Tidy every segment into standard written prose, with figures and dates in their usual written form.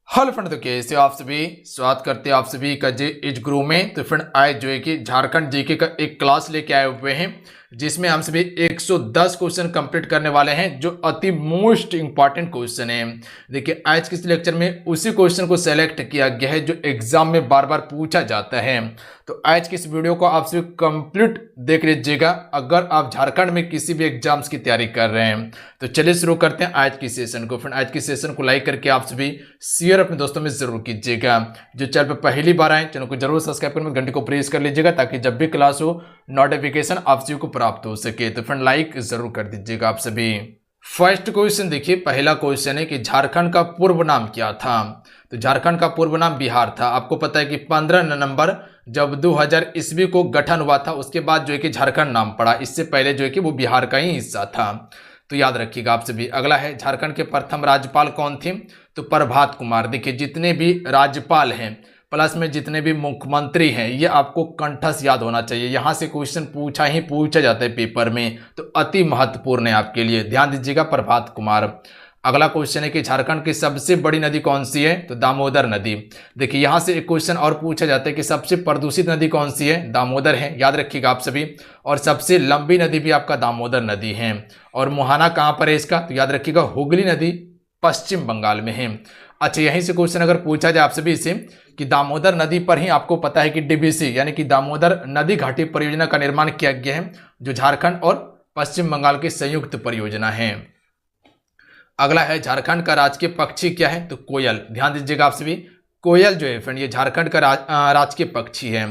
Hello friend, तो कैसे हो आप सभी। स्वागत करते हैं आप सभी का जे इस गुरु में। तो फ्रेंड आज जो है कि झारखंड जीके का एक क्लास लेके आए हुए हैं जिसमें हम सभी 110 क्वेश्चन कंप्लीट करने वाले हैं जो अति मोस्ट इंपॉर्टेंट क्वेश्चन है। देखिए आज के इस लेक्चर में उसी क्वेश्चन को सेलेक्ट किया गया है जो एग्जाम में बार बार पूछा जाता है। तो आज की इस वीडियो को आप सभी कंप्लीट देख लीजिएगा अगर आप झारखंड में किसी भी एग्जाम्स की तैयारी कर रहे हैं। तो चलिए शुरू करते हैं आज की सेशन को। फ्रेंड आज की सेशन को लाइक करके आप सभी शेयर अपने दोस्तों में जरूर कीजिएगा। जो चैनल पर पहली बार आए चैनल को जरूर सब्सक्राइब करके घंटे को प्रेस कर लीजिएगा ताकि जब भी क्लास हो नोटिफिकेशन आप सभी को प्राप्त हो सके। तो फ्रेंड लाइक जरूर कर दीजिएगा आप सभी। फर्स्ट क्वेश्चन देखिए, पहला क्वेश्चन है कि झारखंड का पूर्व नाम क्या था। तो झारखंड का पूर्व नाम बिहार था। आपको पता है कि 15 नवंबर जब 2000 ईस्वी को गठन हुआ था उसके बाद जो है कि झारखंड नाम पड़ा। इससे पहले जो है कि वो बिहार का ही हिस्सा था। तो याद रखिएगा आप सभी। अगला है झारखंड के प्रथम राज्यपाल कौन थे। तो प्रभात कुमार। देखिए जितने भी राज्यपाल हैं प्लस में जितने भी मुख्यमंत्री हैं ये आपको कंठस्थ याद होना चाहिए। यहाँ से क्वेश्चन पूछा जाता है पेपर में, तो अति महत्वपूर्ण है आपके लिए, ध्यान दीजिएगा प्रभात कुमार। अगला क्वेश्चन है कि झारखंड की सबसे बड़ी नदी कौन सी है। तो दामोदर नदी। देखिए यहाँ से एक क्वेश्चन और पूछा जाता है कि सबसे प्रदूषित नदी कौन सी है। दामोदर है, याद रखिएगा आप सभी। और सबसे लंबी नदी भी आपका दामोदर नदी है। और मुहाना कहाँ पर है इसका। तो याद रखिएगा हुगली नदी पश्चिम बंगाल में है। अच्छा यहीं से क्वेश्चन अगर पूछा जाए आप सभी से कि दामोदर नदी पर ही आपको पता है कि डीबीसी यानी कि दामोदर नदी घाटी परियोजना का निर्माण किया गया है जो झारखंड और पश्चिम बंगाल की संयुक्त परियोजना है। अगला है झारखंड का राजकीय पक्षी क्या है। तो कोयल। ध्यान दीजिएगा आप सभी, कोयल जो है फ्रेंड ये झारखंड का राजकीय पक्षी है।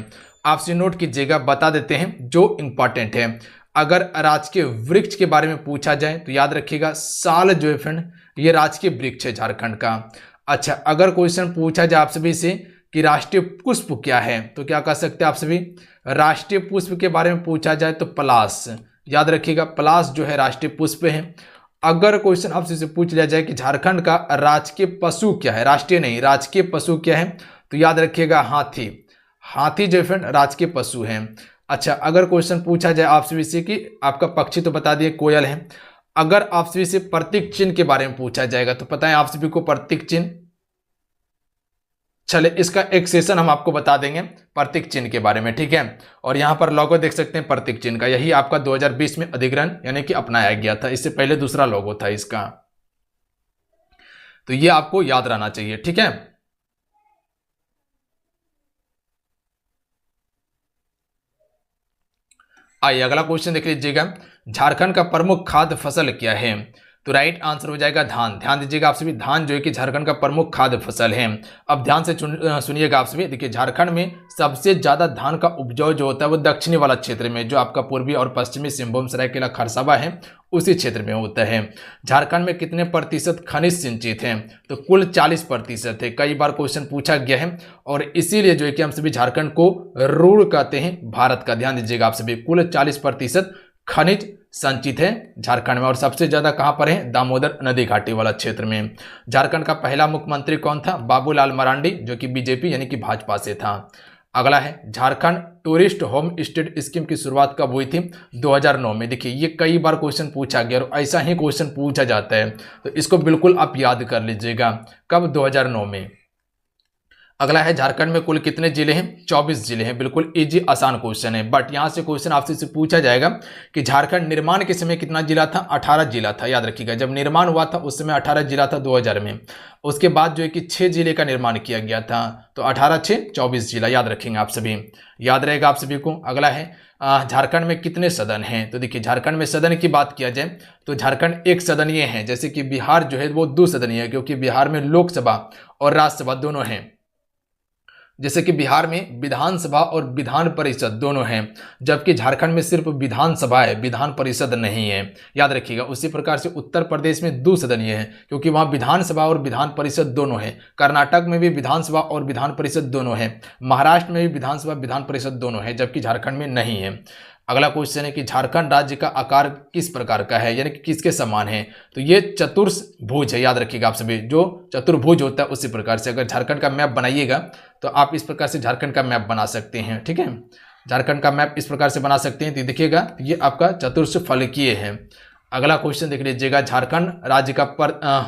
आपसे नोट कीजिएगा, बता देते हैं जो इंपॉर्टेंट है। अगर राजकीय वृक्ष के बारे में पूछा जाए तो याद रखिएगा साल जो है फ्रेंड ये राजकीय वृक्ष है झारखंड का। अच्छा अगर क्वेश्चन पूछा जाए आप सभी से कि राष्ट्रीय पुष्प क्या है तो क्या कह सकते हैं आप सभी। राष्ट्रीय पुष्प के बारे में पूछा जाए तो पलाश। याद रखिएगा पलाश जो है राष्ट्रीय पुष्प है। अगर क्वेश्चन आपसे से पूछ लिया जाए कि झारखंड का राजकीय पशु क्या है, राष्ट्रीय नहीं राजकीय पशु क्या है, तो याद रखिएगा हाथी। हाथी जो फ्रेंड राजकीय पशु है। अच्छा अगर क्वेश्चन पूछा जाए आपसे से कि आपका पक्षी तो बता दिए कोयल है। अगर आपसे से प्रतीक चिन्ह के बारे में पूछा जाएगा तो पता है आप सभी को प्रतीक चिन्ह। चले इसका एक सेशन हम आपको बता देंगे प्रतीक चिन्ह के बारे में, ठीक है। और यहां पर लोगो देख सकते हैं प्रतीक चिन्ह का, यही आपका 2020 में अधिग्रहण यानी कि अपनाया गया था। इससे पहले दूसरा लोगो था इसका। तो ये आपको याद रहना चाहिए, ठीक है। आइए अगला क्वेश्चन देख लीजिएगा, झारखंड का प्रमुख खाद्य फसल क्या है। तो राइट आंसर हो जाएगा धान। ध्यान दीजिएगा आप सभी, धान जो है कि झारखंड का प्रमुख खाद्य फसल है। अब ध्यान से सुनिएगा आप सभी। देखिए झारखंड में सबसे ज्यादा धान का उपजाऊ जो होता है वो दक्षिणी वाला क्षेत्र में, जो आपका पूर्वी और पश्चिमी सिंहभूम सरायकेला खरसावां है उसी क्षेत्र में होता है। झारखंड में कितने प्रतिशत खनिज सिंचित हैं। तो कुल 40% है। कई बार क्वेश्चन पूछा गया है और इसीलिए जो है कि हम सभी झारखंड को रूढ़ कहते हैं भारत का। ध्यान दीजिएगा आप सभी, कुल 40% खनिज संचित है झारखंड में। और सबसे ज्यादा कहां पर है, दामोदर नदी घाटी वाला क्षेत्र में। झारखंड का पहला मुख्यमंत्री कौन था। बाबूलाल मरांडी जो कि बीजेपी यानी कि भाजपा से था। अगला है Jharkhand tourist home stay scheme की शुरुआत कब हुई थी। 2009 में। देखिए ये कई बार क्वेश्चन पूछा गया और ऐसा ही क्वेश्चन पूछा जाता है तो इसको बिल्कुल आप याद कर लीजिएगा, कब 2009 में। अगला है झारखंड में कुल कितने जिले हैं। 24 जिले हैं। बिल्कुल इजी आसान क्वेश्चन है। बट यहां से क्वेश्चन आपसे से पूछा जाएगा कि झारखंड निर्माण के समय कितना जिला था। 18 जिला था। याद रखिएगा जब निर्माण हुआ था उस समय 18 जिला था 2000 में। उसके बाद जो है कि 6 जिले का निर्माण किया गया था। तो 18 6 24 जिला, याद रखेंगे आप सभी, याद रहेगा आप सभी को। अगला है झारखंड में कितने सदन हैं। तो देखिए झारखंड में सदन की बात किया जाए तो झारखंड एक सदनीय है, जैसे कि बिहार जो है वो 2 सदनीय है क्योंकि बिहार में लोकसभा और राज्यसभा दोनों हैं। जैसे कि बिहार में विधानसभा और विधान परिषद दोनों हैं, जबकि झारखंड में सिर्फ विधानसभा है, विधान परिषद नहीं है। याद रखिएगा। उसी प्रकार से उत्तर प्रदेश में 2 सदनीय है क्योंकि वहां विधानसभा और विधान परिषद दोनों है। कर्नाटक में भी विधानसभा और विधान परिषद दोनों है। महाराष्ट्र में भी विधानसभा विधान परिषद दोनों है, जबकि झारखंड में नहीं है। अगला क्वेश्चन है कि झारखंड राज्य का आकार किस प्रकार का है, यानी कि किसके समान है। तो ये चतुर्भुज है। याद रखिएगा आप सभी, जो चतुर्भुज होता है उसी प्रकार से अगर झारखंड का मैप बनाइएगा तो आप इस प्रकार से झारखंड का मैप बना सकते हैं, ठीक है। झारखंड का मैप इस प्रकार से बना सकते हैं। तो देखिएगा ये आपका चतुर्भुज फलकीय है। अगला क्वेश्चन देख लीजिएगा, झारखंड राज्य का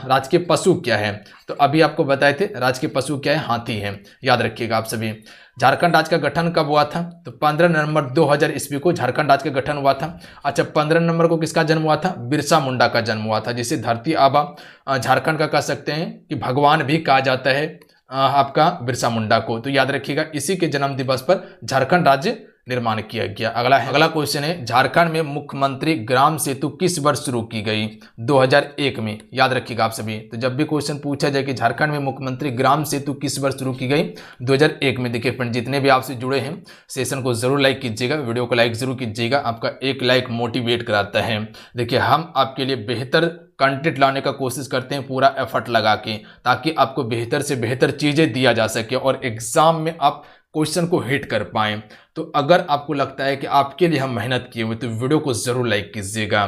राजकीय पशु क्या है? तो अभी आपको बताए थे राजकीय पशु क्या है, हाथी है। याद रखिएगा आप सभी। झारखंड राज्य का गठन कब हुआ था? तो 15 नवंबर 2000 ईस्वी को झारखंड राज्य का गठन हुआ था। अच्छा, 15 नवंबर को किसका जन्म हुआ था? बिरसा मुंडा का जन्म हुआ था, जिसे धरती आबा झारखंड का कह सकते हैं कि भगवान भी कहा जाता है आपका बिरसा मुंडा को। तो याद रखिएगा, इसी के जन्म दिवस पर झारखंड राज्य निर्माण किया गया। अगला क्वेश्चन है, झारखंड में मुख्यमंत्री ग्राम सेतु किस वर्ष शुरू की गई? 2001 में। याद रखिएगा आप सभी। तो जब भी क्वेश्चन पूछा जाए कि झारखंड में मुख्यमंत्री ग्राम सेतु किस वर्ष शुरू की गई, 2001 में। देखिए फ्रेंड, जितने भी आपसे जुड़े हैं सेशन को जरूर लाइक कीजिएगा, वीडियो को लाइक जरूर कीजिएगा, आपका एक लाइक मोटिवेट कराता है। देखिए, हम आपके लिए बेहतर कंटेंट लाने का कोशिश करते हैं पूरा एफर्ट लगा के, ताकि आपको बेहतर से बेहतर चीजें दिया जा सके और एग्जाम में आप क्वेश्चन को हिट कर पाएं। तो अगर आपको लगता है कि आपके लिए हम मेहनत किए हुए, तो वीडियो को जरूर लाइक कीजिएगा।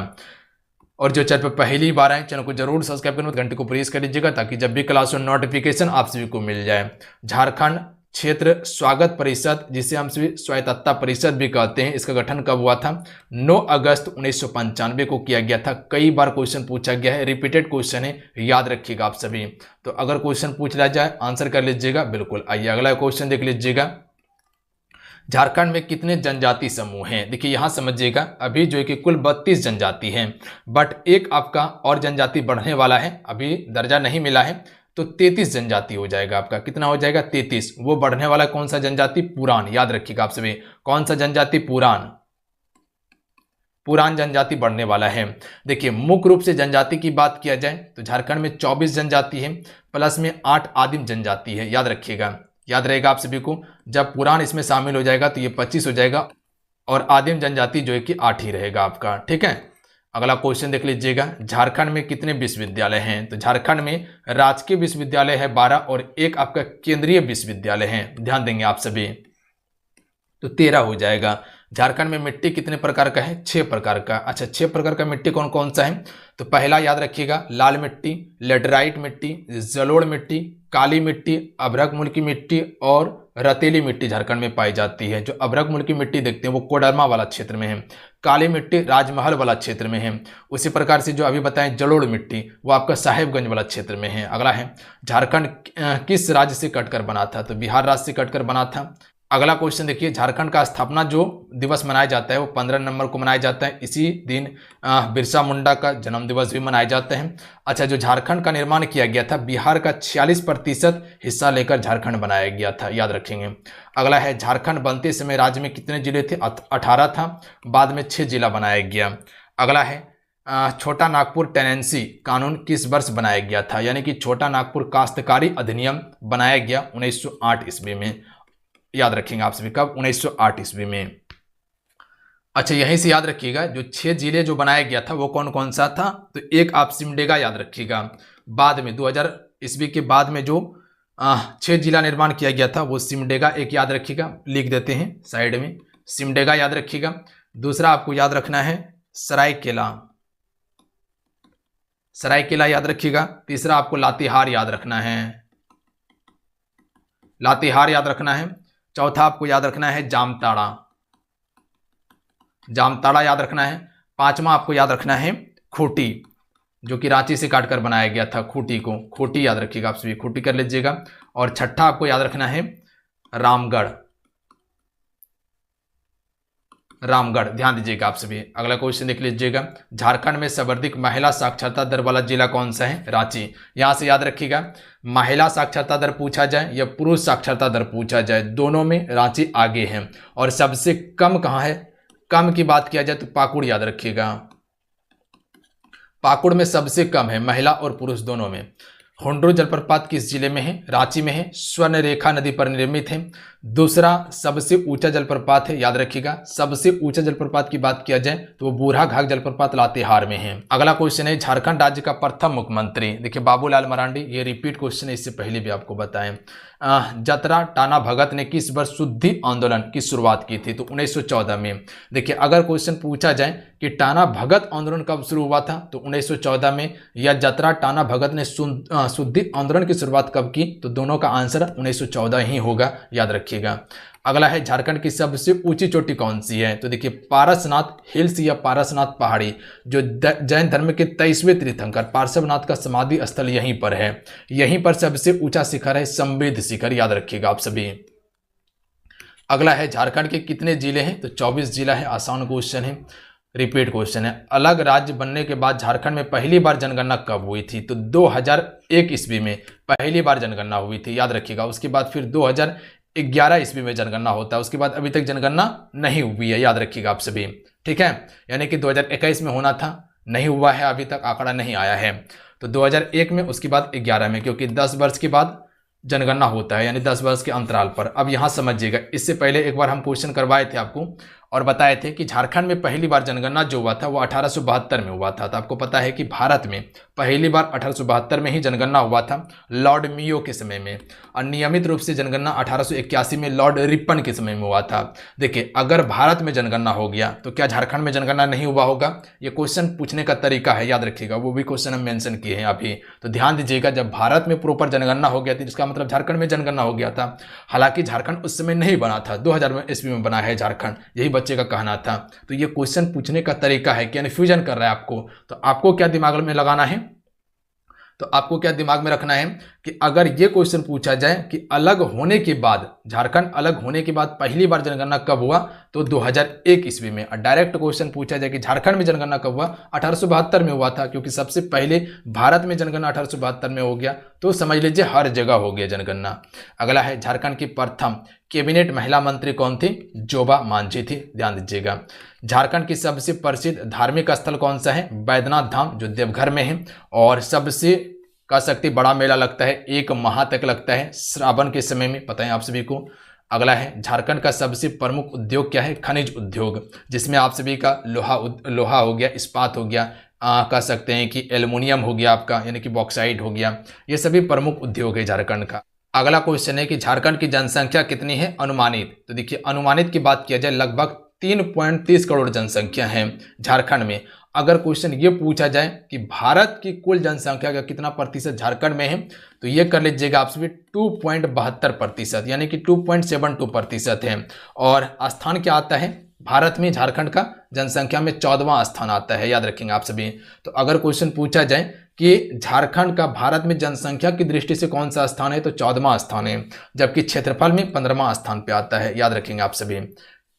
और जो चैनल पर पहली बार आए, चैनल को जरूर सब्सक्राइब करें, घंटे को प्रेस कर लीजिएगा, ताकि जब भी क्लास नोटिफिकेशन आप सभी को मिल जाए। झारखंड क्षेत्र स्वागत परिषद, जिसे हम सभी स्वायत्तता परिषद भी कहते हैं, इसका गठन कब हुआ था? 9 अगस्त 1995 को किया गया था। कई बार क्वेश्चन पूछा गया है, रिपीटेड क्वेश्चन है, याद रखिएगा आप सभी। तो अगर क्वेश्चन पूछ लिया जाए, आंसर कर लीजिएगा बिल्कुल। आइए अगला क्वेश्चन देख लीजिएगा, झारखंड में कितने जनजाति समूह हैं? देखिए यहां समझिएगा, अभी जो है कि कुल 32 जनजाति हैं, बट एक आपका और जनजाति बढ़ने वाला है, अभी दर्जा नहीं मिला है, तो 33 जनजाति हो जाएगा आपका। कितना हो जाएगा? 33। वो बढ़ने वाला कौन सा जनजाति? पुरान। याद रखिएगा आप सभी, कौन सा जनजाति? पुरान। पुरान जनजाति बढ़ने वाला है। देखिए, मुख्य रूप से जनजाति की बात किया जाए तो झारखंड में 24 जनजाति है, प्लस में 8 आदिम जनजाति है। याद रखिएगा, याद रहेगा आप सभी को। जब पुरान इसमें शामिल हो जाएगा तो ये 25 हो जाएगा, और आदिम जनजाति जो है कि 8 ही रहेगा आपका। ठीक है, अगला क्वेश्चन देख लीजिएगा, झारखंड में कितने विश्वविद्यालय हैं? तो झारखंड में राजकीय विश्वविद्यालय है 12, और एक आपका केंद्रीय विश्वविद्यालय है, ध्यान देंगे आप सभी, तो 13 हो जाएगा। झारखंड में मिट्टी कितने प्रकार का है? 6 प्रकार का। अच्छा, 6 प्रकार का मिट्टी कौन कौन सा है? तो पहला याद रखिएगा, लाल मिट्टी, लेटराइट मिट्टी, जलोढ़ मिट्टी, काली मिट्टी, अभ्रक मूल की मिट्टी और रतेली मिट्टी झारखंड में पाई जाती है। जो अभ्रक मूल की मिट्टी देखते हैं वो कोडरमा वाला क्षेत्र में है, काली मिट्टी राजमहल वाला क्षेत्र में है, उसी प्रकार से जो अभी बताएं जलोढ़ मिट्टी वो आपका साहेबगंज वाला क्षेत्र में है। अगला है, झारखंड किस राज्य से कटकर बना था? तो बिहार राज्य से कटकर बना था। अगला क्वेश्चन देखिए, झारखंड का स्थापना जो दिवस मनाया जाता है वो 15 नवंबर को मनाया जाता है। इसी दिन बिरसा मुंडा का जन्म दिवस भी मनाया जाता है। अच्छा, जो झारखंड का निर्माण किया गया था, बिहार का 46% हिस्सा लेकर झारखंड बनाया गया था, याद रखेंगे। अगला है, झारखंड बनते समय राज्य में कितने जिले थे? 18 था, बाद में 6 जिला बनाया गया। अगला है, छोटा नागपुर टेनेंसी कानून किस वर्ष बनाया गया था? यानी कि छोटा नागपुर काश्तकारी अधिनियम बनाया गया 1908 ईस्वी में। याद रखेंगे आप सभी, कब? 1908 ईस्वी में। अच्छा, यहीं से याद रखिएगा, जो 6 जिले जो बनाया गया था वो कौन कौन सा था? तो एक आप सिमडेगा याद रखिएगा, बाद में 2000 ईस्वी के बाद में जो 6 जिला निर्माण किया गया था वो सिमडेगा एक याद रखिएगा, लिख देते हैं साइड में, सिमडेगा याद रखिएगा। दूसरा आपको याद रखना है सरायकेला, सरायकेला याद रखिएगा। तीसरा आपको लातेहार याद रखना है, लातेहार याद रखना है। चौथा आपको याद रखना है जामताड़ा, जामताड़ा याद रखना है। पांचवा आपको याद रखना है खूंटी, जो कि रांची से काटकर बनाया गया था, खूंटी को खूंटी याद रखिएगा आप सभी, खूंटी कर लीजिएगा। और छठा आपको याद रखना है रामगढ़, रामगढ़, ध्यान दीजिएगा आप सभी। अगला क्वेश्चन देख लीजिएगा, झारखंड में सर्वाधिक महिला साक्षरता दर वाला जिला कौन सा है? रांची। यहां से याद रखिएगा, महिला साक्षरता दर पूछा जाए या पुरुष साक्षरता दर पूछा जाए, दोनों में रांची आगे है। और सबसे कम कहां है? कम की बात किया जाए तो पाकुड़ याद रखिएगा, पाकुड़ में सबसे कम है, महिला और पुरुष दोनों में। होंडो जलप्रपात किस जिले में है? रांची में है, स्वर्ण रेखा नदी पर निर्मित है। दूसरा सबसे ऊंचा जलप्रपात है, याद रखिएगा, सबसे ऊंचा जलप्रपात की बात किया जाए तो वो बूढ़ा घाघ जलप्रपात लातेहार में है। अगला क्वेश्चन है, झारखंड राज्य का प्रथम मुख्यमंत्री? देखिए बाबूलाल मरांडी, ये रिपीट क्वेश्चन है, इससे पहले भी आपको बताएं। जतरा टाना भगत ने किस वर्ष शुद्धि आंदोलन की शुरुआत की थी? तो 1914 में। देखिए अगर क्वेश्चन पूछा जाए कि टाना भगत आंदोलन कब शुरू हुआ था, तो 1914 में, या जतरा टाना भगत ने शुद्धि आंदोलन की शुरुआत कब की, तो दोनों का आंसर 1914 ही होगा, याद रखिए। रखिएगा। अगला है झारखंड की सबसे ऊंची चोटी कौन सी है? तो देखिए पारसनाथ हिल्स या पारसनाथ पहाड़ी, जो जैन धर्म के 23वें तीर्थंकर पार्श्वनाथ का समाधि स्थल यहीं पर है। यहीं पर सबसे ऊंचा शिखर है संवेद शिखर, याद रखिएगा आप सभी। अगला है झारखंड के कितने जिले हैं? तो 24 जिला है। आसान क्वेश्चन है, रिपीट क्वेश्चन है। अलग राज्य बनने के बाद झारखंड में पहली बार जनगणना कब हुई थी? तो 2001 ईस्वी में पहली बार जनगणना हुई थी, याद रखिएगा। उसके बाद फिर 2011 ईस्वी में जनगणना होता है। उसके बाद अभी तक जनगणना नहीं हुई है, याद रखिएगा आप सभी, ठीक है। यानी कि 2021 में होना था, नहीं हुआ है, अभी तक आंकड़ा नहीं आया है। तो 2001 में, उसके बाद 11 में, क्योंकि 10 वर्ष के बाद जनगणना होता है, यानी 10 वर्ष के अंतराल पर। अब यहां समझिएगा, इससे पहले एक बार हम क्वेश्चन करवाए थे आपको और बताए थे कि झारखंड में पहली बार जनगणना जो हुआ था वो 1872 में हुआ था। तो आपको पता है कि भारत में पहली बार 1872 में ही जनगणना हुआ था, लॉर्ड मियो के समय में। और नियमित रूप से जनगणना 1881 में लॉर्ड रिपन के समय में हुआ था। देखिए, अगर भारत में जनगणना हो गया तो क्या झारखंड में जनगणना नहीं हुआ होगा? ये क्वेश्चन पूछने का तरीका है, याद रखिएगा। वो भी क्वेश्चन हम मेंशन किए हैं अभी, तो ध्यान दीजिएगा। जब भारत में प्रॉपर जनगणना हो गया थी, इसका मतलब झारखंड में जनगणना हो गया था। हालांकि झारखंड उस समय नहीं बना था, 2000 ईस्वी में बना है झारखंड, यही बच्चे का कहना था। तो ये क्वेश्चन पूछने का तरीका है कि कन्फ्यूजन कर रहा है आपको, तो आपको क्या दिमाग में लगाना है? तो आपको क्या दिमाग में रखना है कि अगर ये क्वेश्चन पूछा जाए कि अलग होने के बाद, झारखंड अलग होने के बाद पहली बार जनगणना कब हुआ, तो 2001 ईस्वी में। और डायरेक्ट क्वेश्चन पूछा जाए कि झारखंड में जनगणना कब हुआ, 1872 में हुआ था, क्योंकि सबसे पहले भारत में जनगणना 1872 में हो गया। तो समझ लीजिए हर जगह हो गया जनगणना। अगला है झारखंड की प्रथम कैबिनेट महिला मंत्री कौन थी? जोबा मांझी थी, ध्यान दीजिएगा। झारखंड की सबसे प्रसिद्ध धार्मिक स्थल कौन सा है? बैद्यनाथ धाम, जो देवघर में है। और सबसे कह सकते बड़ा मेला लगता है, 1 माह तक लगता है श्रावण के समय में, पता है आप सभी को। अगला है झारखंड का सबसे प्रमुख उद्योग क्या है? खनिज उद्योग, जिसमें आप सभी का लोहा हो गया, इस्पात हो गया, कह सकते हैं कि एल्युमिनियम हो गया आपका, यानी कि बॉक्साइट हो गया। ये सभी प्रमुख उद्योग है झारखंड का। अगला क्वेश्चन है कि झारखंड की जनसंख्या कितनी है अनुमानित? तो देखिए, अनुमानित की बात किया जाए लगभग 3.30 करोड़ जनसंख्या है झारखंड में। अगर क्वेश्चन ये पूछा जाए कि भारत की कुल जनसंख्या का कितना प्रतिशत झारखंड में है, तो ये कर लीजिएगा आप सभी 2.72%, यानी कि 2.72% है। और स्थान क्या आता है भारत में? झारखंड का जनसंख्या में 14वां स्थान आता है, याद रखेंगे आप सभी। तो अगर क्वेश्चन पूछा जाए कि झारखंड का भारत में जनसंख्या की दृष्टि से कौन सा स्थान है, तो 14वां स्थान है, जबकि क्षेत्रफल में 15वां स्थान पे आता है, याद रखेंगे आप सभी।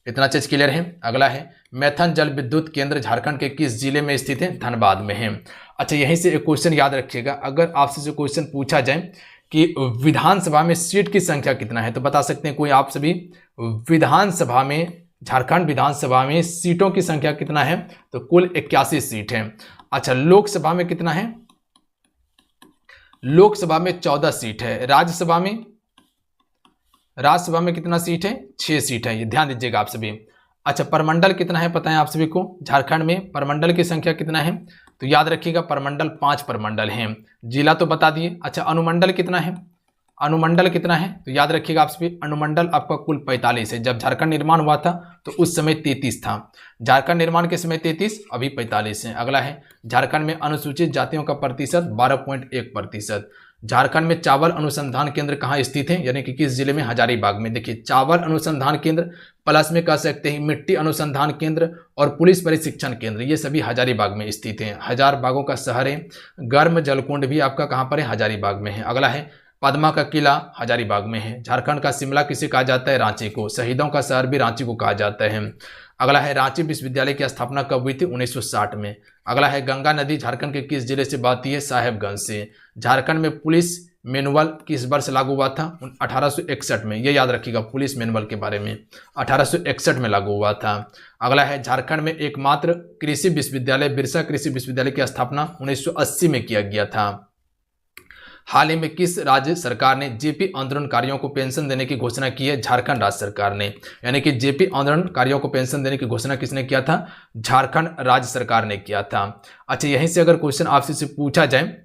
इतना चीज क्लियर है। अगला है मैथन जल विद्युत केंद्र झारखंड के किस जिले में स्थित है? धनबाद में है। अच्छा, यहीं से एक क्वेश्चन याद रखिएगा, अगर आपसे जो क्वेश्चन पूछा जाए कि विधानसभा में सीट की संख्या कितना है, तो बता सकते हैं कोई आप सभी? विधानसभा में, झारखंड विधानसभा में सीटों की संख्या कितना है? तो कुल 81 सीट है। अच्छा, लोकसभा में कितना है? लोकसभा में 14 सीट है। राज्यसभा में कितना सीट है? 6 सीट है, ये ध्यान दीजिएगा आप सभी। अच्छा, परमंडल कितना है पता है आप सभी को? झारखंड में परमंडल की संख्या कितना है? तो याद रखिएगा परमंडल 5 परमंडल हैं। जिला तो बता दिए। अच्छा, अनुमंडल कितना है? अनुमंडल कितना है? तो याद रखिएगा आप सभी, अनुमंडल आपका कुल 45 है। जब झारखंड निर्माण हुआ था तो उस समय 33 था। झारखंड निर्माण के समय 33, अभी 45 है। अगला है झारखंड में अनुसूचित जातियों का प्रतिशत 12.1%। झारखंड में चावल अनुसंधान केंद्र कहाँ स्थित है, यानी कि किस जिले में? हजारीबाग में। देखिए, चावल अनुसंधान केंद्र प्लस में कह सकते हैं मिट्टी अनुसंधान केंद्र और पुलिस प्रशिक्षण केंद्र, ये सभी हजारीबाग में स्थित हैं। हजार बागों का शहर है। गर्म जलकुंड भी आपका कहाँ पर है? हजारीबाग में है। अगला है पद्मा का किला हजारीबाग में है। झारखंड का शिमला किसे कहा जाता है? रांची को। शहीदों का शहर भी रांची को कहा जाता है। अगला है रांची विश्वविद्यालय की स्थापना कब हुई थी? 1960 में। अगला है गंगा नदी झारखंड के किस जिले से बहती है? साहेबगंज से। झारखंड में पुलिस मैनुअल किस वर्ष लागू हुआ था? 1861 में। ये याद रखिएगा पुलिस मैनुअल के बारे में, 1861 में लागू हुआ था। अगला है झारखंड में एकमात्र कृषि विश्वविद्यालय बिरसा कृषि विश्वविद्यालय की स्थापना 1980 में किया गया था। हाल ही में किस राज्य सरकार ने जेपी आंदोलनकारियों को पेंशन देने की घोषणा की है? झारखंड राज्य सरकार ने। यानी कि जेपी आंदोलनकारियों को पेंशन देने की घोषणा किसने किया था? झारखंड राज्य सरकार ने किया था। अच्छा, यहीं से अगर क्वेश्चन आपसे पूछा जाए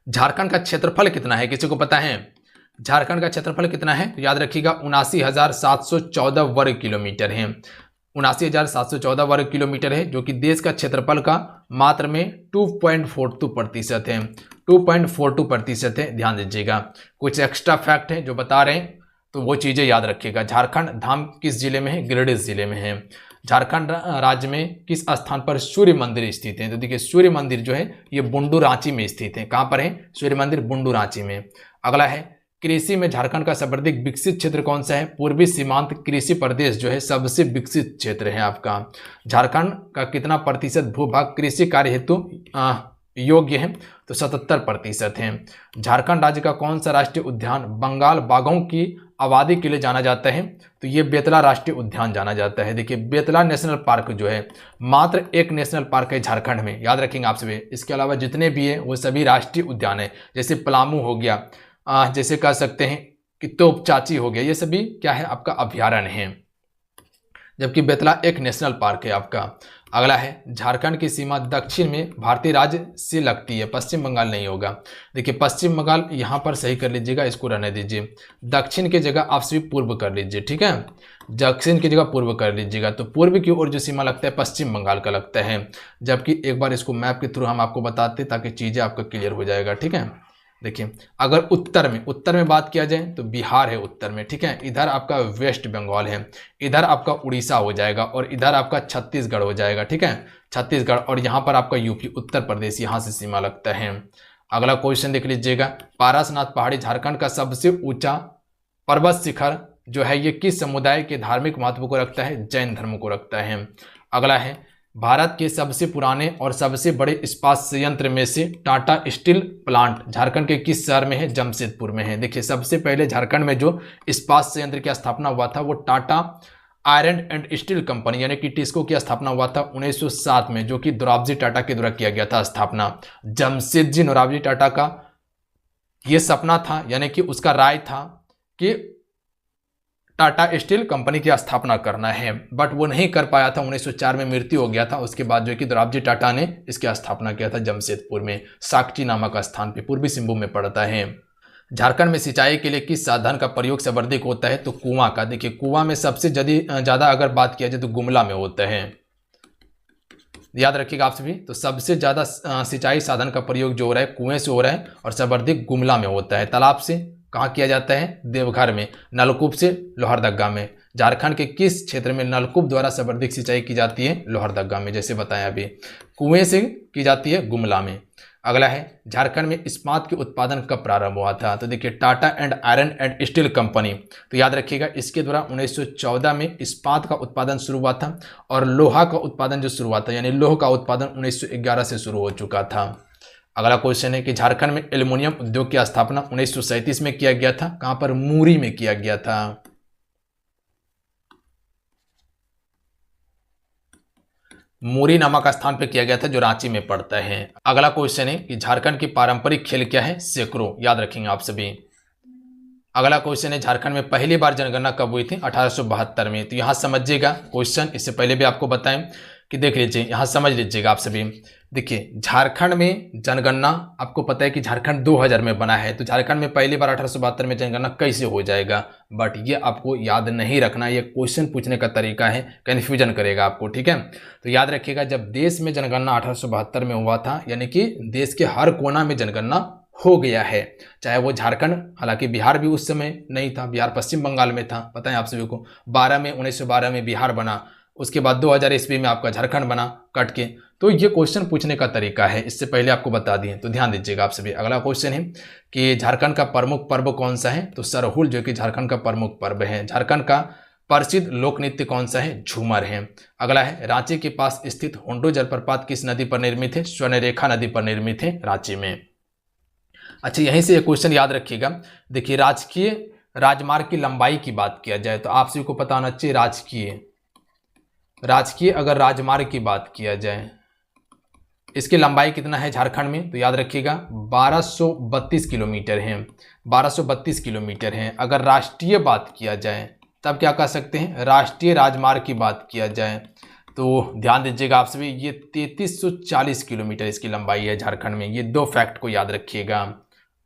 झारखंड का क्षेत्रफल कितना है, किसी को पता है? झारखंड का क्षेत्रफल कितना है? तो याद रखिएगा 79,714 वर्ग किलोमीटर है। 79,714 वर्ग किलोमीटर है, जो कि देश का क्षेत्रफल का मात्र में 2.42% है। 2.42% है, ध्यान दीजिएगा। कुछ एक्स्ट्रा फैक्ट है जो बता रहे हैं तो वो चीज़ें याद रखिएगा। झारखंड धाम किस जिले में है? गिरिडीह जिले में है। झारखंड राज्य में किस स्थान पर सूर्य मंदिर स्थित है? तो देखिए सूर्य मंदिर जो है ये बुंडू रांची में स्थित है। कहाँ पर है सूर्य मंदिर? बुंडू रांची में। अगला है कृषि में झारखंड का सर्वाधिक विकसित क्षेत्र कौन सा है? पूर्वी सीमांत कृषि प्रदेश जो है सबसे विकसित क्षेत्र है आपका। झारखंड का कितना प्रतिशत भूभाग कृषि कार्य हेतु योग्य है? तो 77% है। झारखंड राज्य का कौन सा राष्ट्रीय उद्यान बंगाल बाघों की आबादी के लिए जाना जाता है? तो ये बेतला राष्ट्रीय उद्यान जाना जाता है। देखिए बेतला नेशनल पार्क जो है मात्र एक नेशनल पार्क है झारखंड में, याद रखेंगे आप सभी। इसके अलावा जितने भी है वो सभी राष्ट्रीय उद्यान है। जैसे पलामू हो गया, जैसे कह सकते हैं कि तोपचाची हो गया, ये सभी क्या है आपका अभ्यारण्य है, जबकि बेतला एक नेशनल पार्क है आपका। अगला है झारखंड की सीमा दक्षिण में भारतीय राज्य से लगती है, पश्चिम बंगाल नहीं होगा। देखिए पश्चिम बंगाल यहाँ पर सही कर लीजिएगा, इसको रहने दीजिए। दक्षिण की जगह आप सभी पूर्व कर लीजिए, ठीक है, दक्षिण की जगह पूर्व कर लीजिएगा। तो पूर्व की ओर जो सीमा लगता है पश्चिम बंगाल का लगता है, जबकि एक बार इसको मैप के थ्रू हम आपको बताते ताकि चीज़ें आपका क्लियर हो जाएगा, ठीक है। देखिए अगर उत्तर में बात किया जाए तो बिहार है उत्तर में, ठीक है। इधर आपका वेस्ट बंगाल है, इधर आपका उड़ीसा हो जाएगा और इधर आपका छत्तीसगढ़ हो जाएगा, ठीक है, छत्तीसगढ़। और यहाँ पर आपका यूपी उत्तर प्रदेश यहाँ से सीमा लगता है। अगला क्वेश्चन देख लीजिएगा, पारसनाथ पहाड़ी झारखंड का सबसे ऊंचा पर्वत शिखर जो है ये किस समुदाय के धार्मिक महत्व को रखता है? जैन धर्म को रखता है। अगला है भारत के सबसे पुराने और सबसे बड़े इस्पात संयंत्र में से टाटा स्टील प्लांट झारखंड के किस शहर में है? जमशेदपुर में है। देखिए सबसे पहले झारखंड में जो इस्पात संयंत्र की स्थापना हुआ था वो Tata iron and steel company यानी कि टिस्को की स्थापना हुआ था 1907 में, जो कि दोराबजी टाटा के द्वारा किया गया था स्थापना। जमशेदजी दोराबजी टाटा का ये सपना था, यानी कि उसका राय था कि टाटा स्टील कंपनी की स्थापना करना है, बट वो नहीं कर पाया था। 1904 में मृत्यु हो गया था। उसके बाद जो कि दोराबजी टाटा ने इसकी स्थापना किया था जमशेदपुर में, साकची नामक स्थान पे, पूर्वी सिंहभूम में पड़ता है। झारखंड में सिंचाई के लिए किस साधन का प्रयोग सर्वाधिक होता है? तो कुआं का। देखिए कुआं में सबसे ज़्यादा अगर बात किया जाए तो गुमला में होता है, याद रखिएगा आप सभी। तो सबसे ज़्यादा सिंचाई साधन का प्रयोग जो हो रहा है कुएं से हो रहा है और सर्वाधिक गुमला में होता है। तालाब से कहाँ किया जाता है? देवघर में। नलकूप से लोहरदगा में। झारखंड के किस क्षेत्र में नलकूप द्वारा सर्वाधिक सिंचाई की जाती है? लोहरदगा में, जैसे बताया अभी। कुएं से की जाती है गुमला में। अगला है झारखंड में इस्पात के उत्पादन कब प्रारंभ हुआ था? तो देखिए Tata and iron and steel company, तो याद रखिएगा इसके द्वारा 1914 में इस्पात का उत्पादन शुरू हुआ था और लोहा का उत्पादन जो शुरू हुआ था यानी लोह का उत्पादन 1911 से शुरू हो चुका था। अगला क्वेश्चन है कि झारखंड में एल्युमिनियम उद्योग की स्थापना 1937 में किया गया था। कहां पर? मूरी में किया गया था। मूरी नामक स्थान पर किया गया था जो रांची में पड़ता है। अगला क्वेश्चन है कि झारखंड की पारंपरिक खेल क्या है? सेक्रो, याद रखेंगे आप सभी। अगला क्वेश्चन है झारखंड में पहली बार जनगणना कब हुई थी? 1872 में। तो यहां समझिएगा क्वेश्चन, इससे पहले भी आपको बताएं कि देख लीजिए, यहां समझ लीजिएगा आप सभी। देखिए झारखंड में जनगणना, आपको पता है कि झारखंड 2000 में बना है, तो झारखंड में पहली बार 1872 में जनगणना कैसे हो जाएगा? बट ये आपको याद नहीं रखना, ये क्वेश्चन पूछने का तरीका है, कन्फ्यूजन करेगा आपको, ठीक है। तो याद रखिएगा जब देश में जनगणना 1872 में हुआ था, यानी कि देश के हर कोना में जनगणना हो गया है, चाहे वो झारखंड, हालांकि बिहार भी उस समय नहीं था, बिहार पश्चिम बंगाल में था, पता है आप सभी को। 1912 में बिहार बना, उसके बाद 2000 ईस्वी में आपका झारखंड बना कट के। तो ये क्वेश्चन पूछने का तरीका है, इससे पहले आपको बता दिए, तो ध्यान दीजिएगा आप सभी। अगला क्वेश्चन है कि झारखंड का प्रमुख पर्व कौन सा है? तो सरहुल जो कि झारखंड का प्रमुख पर्व है। झारखंड का प्रसिद्ध लोक नृत्य कौन सा है? झूमर है। अगला है रांची के पास स्थित होंडो जलप्रपात किस नदी पर निर्मित है? स्वर्णरेखा नदी पर निर्मित है रांची में। अच्छा, यहीं से एक क्वेश्चन याद रखिएगा। देखिए राजकीय राजमार्ग की लंबाई की बात किया जाए तो आप सभी को पता होना चाहिए राजकीय अगर राजमार्ग की बात किया जाए इसकी लंबाई कितना है झारखंड में? तो याद रखिएगा 1232 किलोमीटर है, 1232 किलोमीटर है। अगर राष्ट्रीय बात किया जाए तब क्या कह सकते हैं? राष्ट्रीय राजमार्ग की बात किया जाए तो ध्यान दीजिएगा आप सभी, ये 3340 किलोमीटर इसकी लंबाई है झारखंड में। ये दो फैक्ट को याद रखिएगा।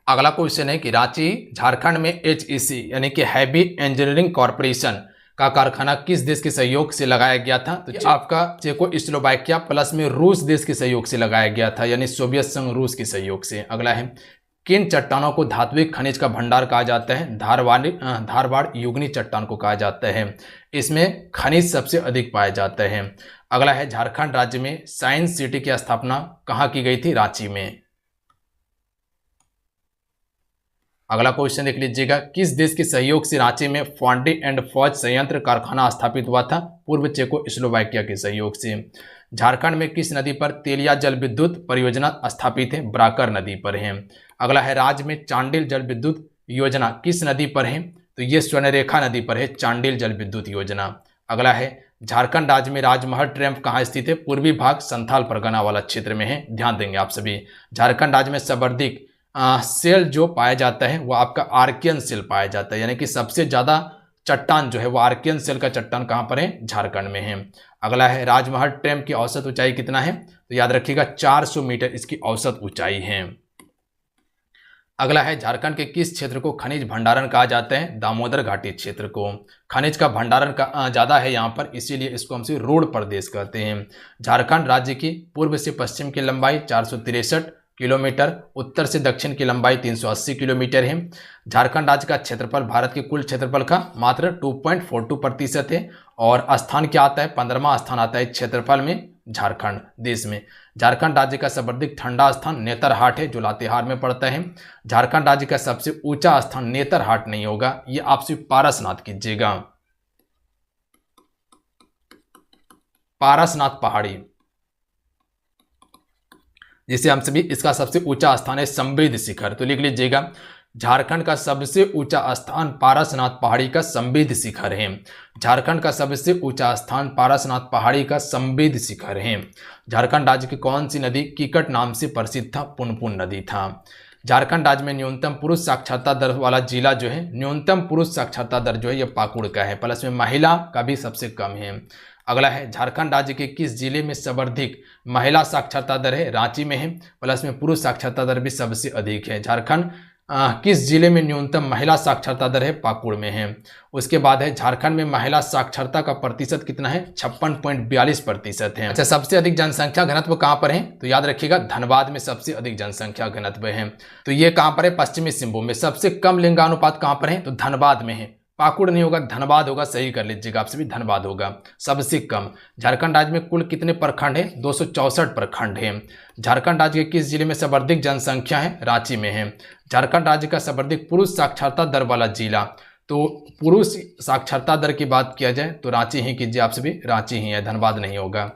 अगला क्वेश्चन है कि रांची झारखंड में HEC यानी कि हैवी इंजीनियरिंग कॉरपोरेशन का कारखाना किस देश के सहयोग से लगाया गया था? तो आपका चेकोस्लोवाकिया प्लस में रूस देश के सहयोग से लगाया गया था, यानी सोवियत संघ रूस के सहयोग से। अगला है किन चट्टानों को धात्विक खनिज का भंडार कहा जाता है? धारवाड़ युगनी चट्टान को कहा जाता है। इसमें खनिज सबसे अधिक पाए जाते हैं। अगला है, झारखंड राज्य में साइंस सिटी की स्थापना कहाँ की गई थी? रांची में। अगला क्वेश्चन देख लीजिएगा, किस देश के सहयोग से रांची में फॉन्डी एंड फौज संयंत्र कारखाना स्थापित हुआ था? पूर्व चेकोस्लोवाकिया के सहयोग से। झारखंड में किस नदी पर तेलिया जल विद्युत परियोजना स्थापित है? ब्राकर नदी पर है। अगला है, राज्य में चांडिल जल विद्युत योजना किस नदी पर है? तो ये स्वर्णरेखा नदी पर है चांडिल जल विद्युत योजना। अगला है, झारखंड राज्य में राजमहल ट्रैम्प कहाँ स्थित है? पूर्वी भाग संथाल परगना वाला क्षेत्र में है, ध्यान देंगे आप सभी। झारखंड राज्य में सर्वाधिक सेल जो पाया जाता है वो आपका आर्कियन सेल पाया जाता है, यानी कि सबसे ज़्यादा चट्टान जो है वो आर्कियन सेल का चट्टान कहाँ पर है? झारखंड में है। अगला है, राजमहल ट्रैम्प की औसत ऊंचाई कितना है? तो याद रखिएगा 400 मीटर इसकी औसत ऊंचाई है। अगला है, झारखंड के किस क्षेत्र को खनिज भंडारण कहा जाता है? दामोदर घाटी क्षेत्र को। खनिज का भंडारण का ज़्यादा है यहाँ पर, इसीलिए इसको हम सिर्फ रोड प्रदेश कहते हैं। झारखंड राज्य की पूर्व से पश्चिम की लंबाई 463 किलोमीटर, उत्तर से दक्षिण की लंबाई 380 किलोमीटर है। झारखंड राज्य का क्षेत्रफल भारत के कुल क्षेत्रफल का मात्र 2.42% है और स्थान क्या आता है? 15वां स्थान आता है क्षेत्रफल में झारखंड देश में। झारखंड राज्य का सर्वाधिक ठंडा स्थान नेतरहाट है जो लातेहार में पड़ता है। झारखंड राज्य का सबसे ऊंचा स्थान नेतरहाट नहीं होगा, ये आप सिर्फ पारसनाथ कीजिएगा, पारसनाथ पहाड़ी, जिसे हम सभी, इसका सबसे ऊंचा स्थान है संवेद शिखर। तो लिख लीजिएगा, झारखंड का सबसे ऊंचा स्थान पारसनाथ पहाड़ी का संवेद शिखर है। झारखंड का सबसे ऊंचा स्थान पारसनाथ पहाड़ी का संवेद शिखर है। झारखंड राज्य की कौन सी नदी कीकट नाम से प्रसिद्ध था? पुनपुन नदी था। झारखंड राज्य में न्यूनतम पुरुष साक्षरता दर वाला जिला जो है, न्यूनतम पुरुष साक्षरता दर जो है ये पाकुड़ का है, प्लस में महिला का भी सबसे कम है। अगला है, झारखंड राज्य के किस जिले में सर्वाधिक महिला साक्षरता दर है? रांची में है, प्लस में पुरुष साक्षरता दर भी सबसे अधिक है। झारखंड किस जिले में न्यूनतम महिला साक्षरता दर है? पाकुड़ में है। उसके बाद है, झारखंड में महिला साक्षरता का प्रतिशत कितना है? 56.42% है। अच्छा, सबसे अधिक जनसंख्या घनत्व कहाँ पर है? तो याद रखिएगा, धनबाद में सबसे अधिक जनसंख्या घनत्व है। तो ये कहाँ पर है? पश्चिमी सिंहभूम में। सबसे कम लिंगानुपात कहाँ पर है? तो धनबाद में है। पाकुड़ नहीं होगा, धनबाद होगा, सही कर लीजिएगा आप सभी, धनबाद होगा सबसे कम। झारखंड राज्य में कुल कितने प्रखंड है? 264 प्रखंड है। झारखंड राज्य के किस जिले में सर्वाधिक जनसंख्या है? रांची में है। झारखंड राज्य का सर्वाधिक पुरुष साक्षरता दर वाला जिला, तो पुरुष साक्षरता दर की बात किया जाए तो रांची ही कीजिए आप सभी, रांची ही है, धनबाद नहीं होगा।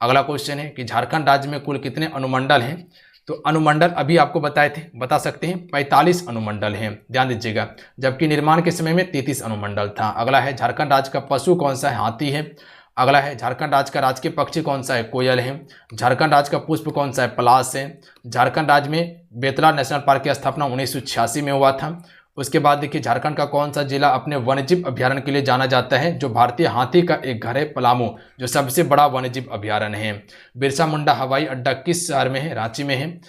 अगला क्वेश्चन है कि झारखंड राज्य में कुल कितने अनुमंडल हैं? तो अनुमंडल अभी आपको बताए थे, बता सकते हैं 45 अनुमंडल हैं, ध्यान दीजिएगा, जबकि निर्माण के समय में 33 अनुमंडल था। अगला है, झारखंड राज्य का पशु कौन सा है? हाथी है। अगला है, झारखंड राज्य का राजकीय पक्षी कौन सा है? कोयल है। झारखंड राज्य का पुष्प कौन सा है? पलाश है। झारखंड राज्य में बेतला नेशनल पार्क की स्थापना 1986 में हुआ था। उसके बाद देखिए, झारखंड का कौन सा जिला अपने वन्यजीव अभ्यारण्य के लिए जाना जाता है? जो भारतीय हाथी का एक घर है, पलामू, जो सबसे बड़ा वन्यजीव अभ्यारण्य है। बिरसा मुंडा हवाई अड्डा किस शहर में है? रांची में है।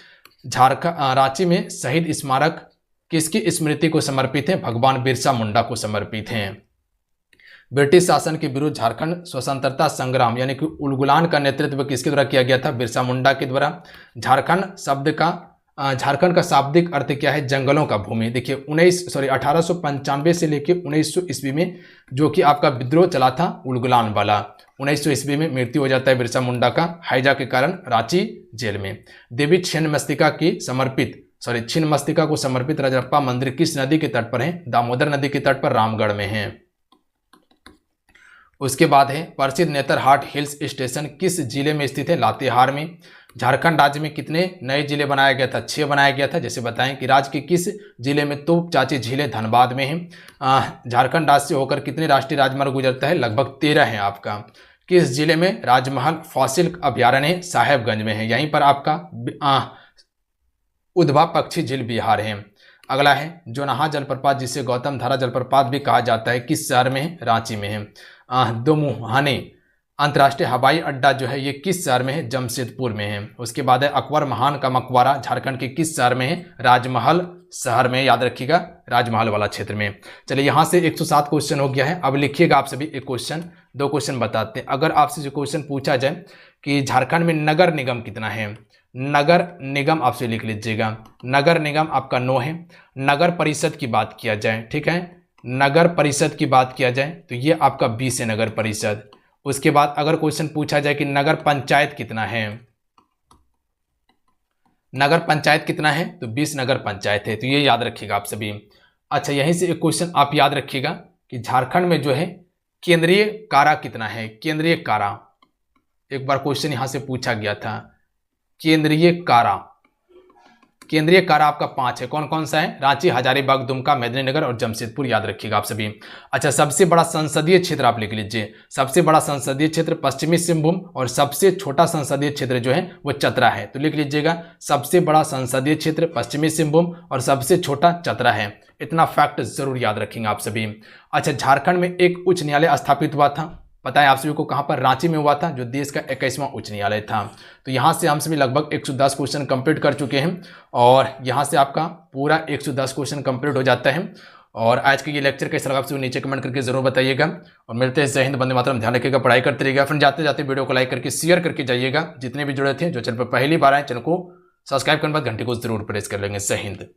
रांची में शहीद स्मारक किसकी स्मृति को समर्पित है? भगवान बिरसा मुंडा को समर्पित है। ब्रिटिश शासन के विरुद्ध झारखंड स्वतंत्रता संग्राम यानी कि उलगुलान का नेतृत्व किसके द्वारा किया गया था? बिरसा मुंडा के द्वारा। झारखंड का शाब्दिक अर्थ क्या है? जंगलों का भूमि। देखिए 1895 से लेकर 1900 ईस्वी में जो कि आपका विद्रोह चला था उलगुलान वाला, 1900 ईस्वी में मृत्यु हो जाता है बिरसा मुंडा का हैजा के कारण रांची जेल में। देवी छिन्नमस्तिका को समर्पित रजरप्पा मंदिर किस नदी के तट पर है? दामोदर नदी के तट पर, रामगढ़ में है। उसके बाद है, प्रसिद्ध नेतरहाट हिल्स स्टेशन किस जिले में स्थित है? लातेहार में। झारखंड राज्य में कितने नए जिले बनाया गया था? 6 बनाया गया था। जैसे बताएं कि राज्य के किस जिले में तोप चाची झीलें? धनबाद में है। झारखंड राज्य से होकर कितने राष्ट्रीय राजमार्ग गुजरता है? लगभग 13 है आपका। किस जिले में राजमहल फॉसिल अभ्यारण्य है? साहेबगंज में है। यहीं पर आपका उद्भव पक्षी झील बिहार है। अगला है, जोनाहा जलप्रपात जिसे गौतम धारा जलप्रपात भी कहा जाता है किस शहर में है? रांची में है। दोमुहाने अंतर्राष्ट्रीय हवाई अड्डा जो है ये किस शहर में है? जमशेदपुर में है। उसके बाद है, अकबर महान का मकबरा झारखंड के किस शहर में है? राजमहल शहर में, याद रखिएगा, राजमहल वाला क्षेत्र में। चलिए यहाँ से 107 क्वेश्चन हो गया है। अब लिखिएगा आप सभी एक क्वेश्चन, 2 क्वेश्चन बताते हैं। अगर आपसे जो क्वेश्चन पूछा जाए कि झारखंड में नगर निगम कितना है? नगर निगम आपसे लिख लीजिएगा, नगर निगम आपका 9 है। नगर परिषद की बात किया जाए, ठीक है, नगर परिषद की बात किया जाए तो ये आपका 20 है नगर परिषद। उसके बाद अगर क्वेश्चन पूछा जाए कि नगर पंचायत कितना है, नगर पंचायत कितना है तो 20 नगर पंचायत है, तो ये याद रखिएगा आप सभी। अच्छा, यहीं से एक क्वेश्चन आप याद रखिएगा कि झारखंड में जो है केंद्रीय कारा कितना है, केंद्रीय कारा, एक बार क्वेश्चन यहां से पूछा गया था। केंद्रीय कारा, केंद्रीय कारा आपका 5 है। कौन कौन सा है, रांची, हजारीबाग, दुमका, मेदिनीनगर और जमशेदपुर, याद रखिएगा आप सभी। अच्छा, सबसे बड़ा संसदीय क्षेत्र आप लिख लीजिए, सबसे बड़ा संसदीय क्षेत्र पश्चिमी सिंहभूम और सबसे छोटा संसदीय क्षेत्र जो है वो चतरा है, तो लिख लीजिएगा सबसे बड़ा संसदीय क्षेत्र पश्चिमी सिंहभूम और सबसे छोटा चतरा है। इतना फैक्ट जरूर याद रखेंगे आप सभी। अच्छा, झारखंड में एक उच्च न्यायालय स्थापित हुआ था, पता है आप सभी को कहां पर, रांची में हुआ था, जो देश का 21वां उच्च न्यायालय था। तो यहां से हम सभी लगभग 110 क्वेश्चन कंप्लीट कर चुके हैं और यहां से आपका पूरा 110 क्वेश्चन कंप्लीट हो जाता है। और आज के ये लेक्चर कैसा लगा आप सभी नीचे कमेंट करके जरूर बताइएगा और मिलते हैं। जय हिंद, वंदे मातरम, ध्यान रखिएगा, पढ़ाई करते रहिएगा। फिर जाते जाते वीडियो को लाइक करके शेयर करके जाइएगा। जितने भी जुड़े थे, जो चैनल पर पहली बार आए, चैनल को सब्सक्राइब करने के बाद घंटे को जरूर प्रेस कर लेंगे। जय हिंद।